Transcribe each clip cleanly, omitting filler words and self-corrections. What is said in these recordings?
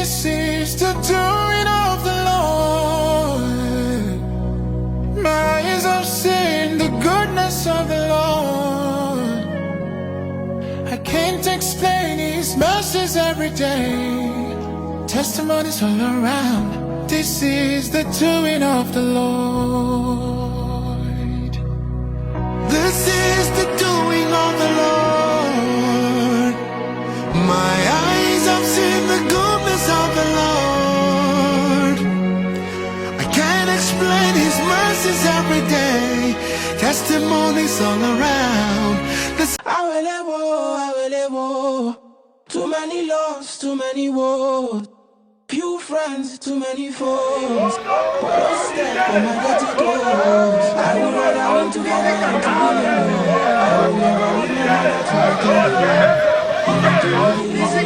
This is the doing of the Lord. My eyes have seen the goodness of the Lord. I can't explain His mercies every day. Testimonies all around. This is the doing of the Lord. This is the doing of the Lord. My eyes have seen the goodness of the Lord. I can't explain His mercies every day. Testimonies all around. Too many lost, too many wars. Few friends, too many foes. But a step for my dirty doors. I will not want to get it to I will never leave my mother to my kingdom. Even to the easy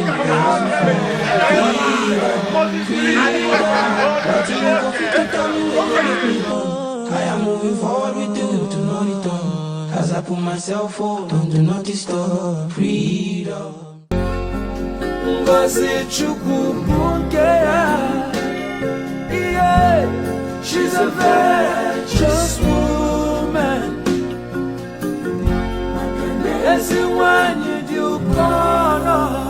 I am moving forward with you to no return. As I put myself on, do not disturb. Freedom. Yeah, she's a virtuous woman. That's the one you do corner.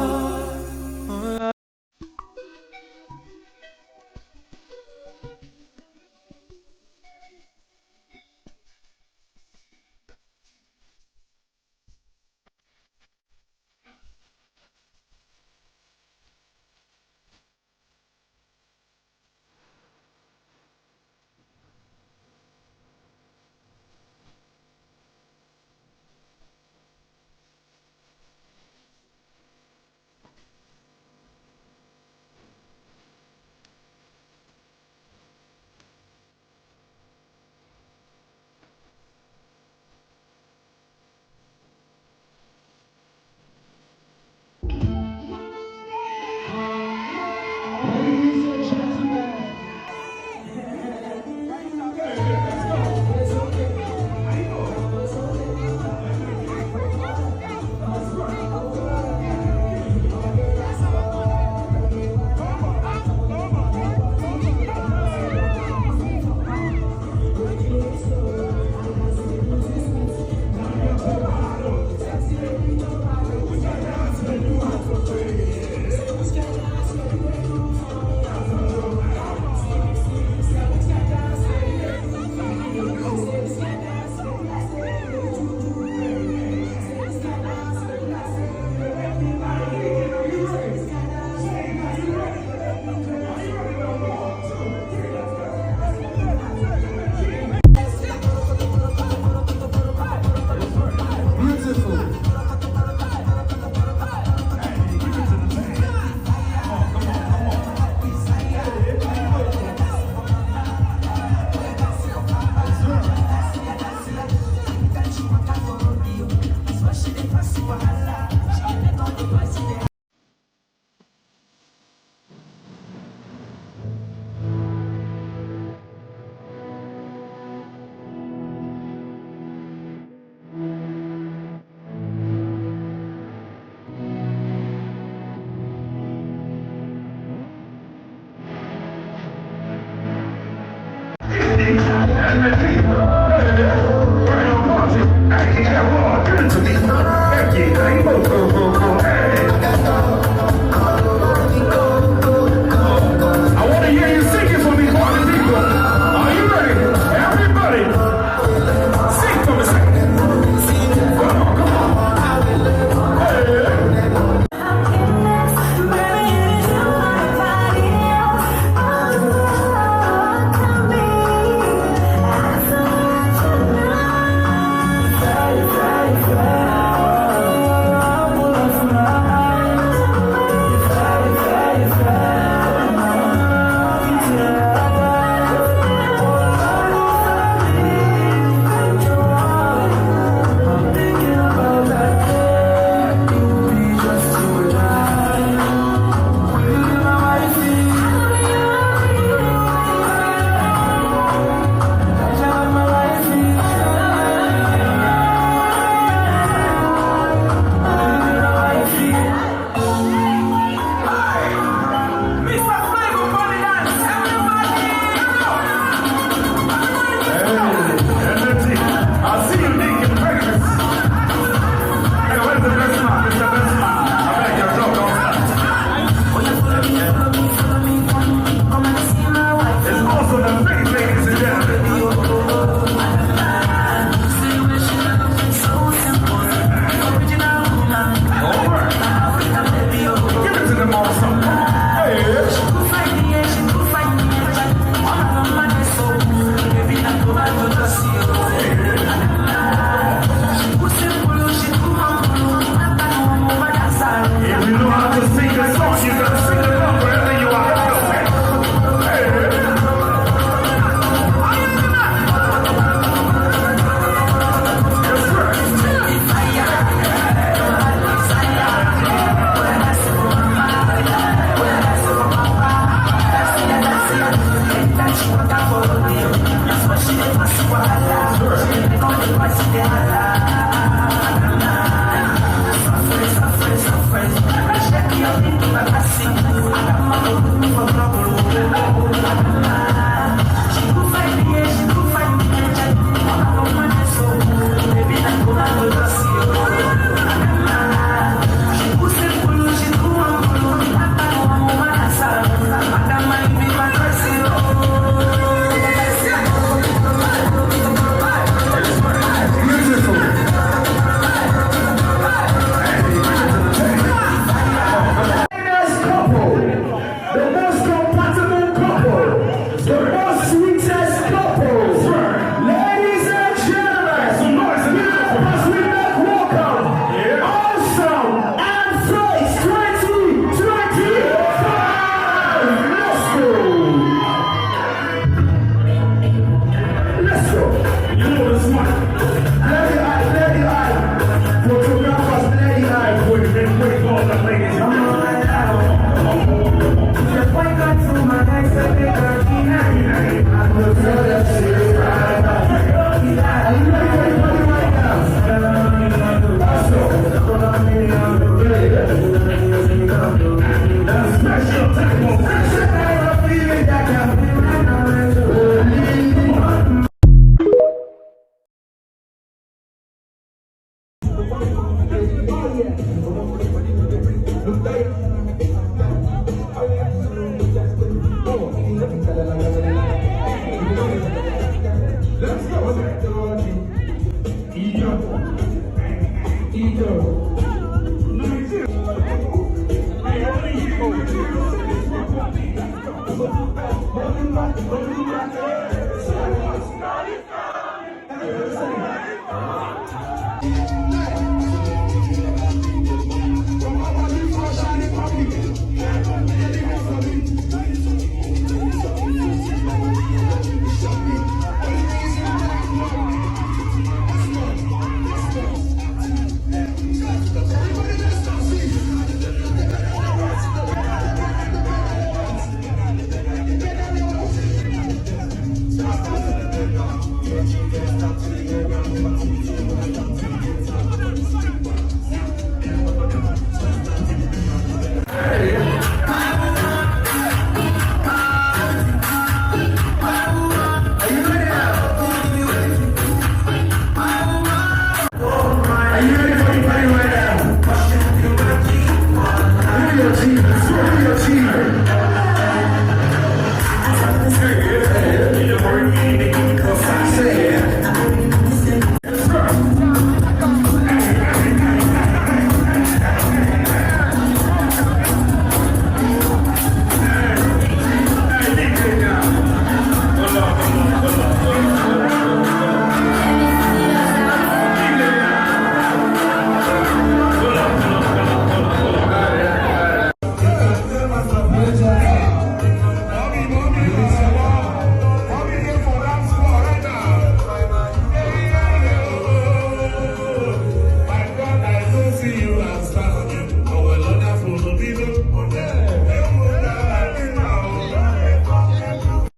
Your team.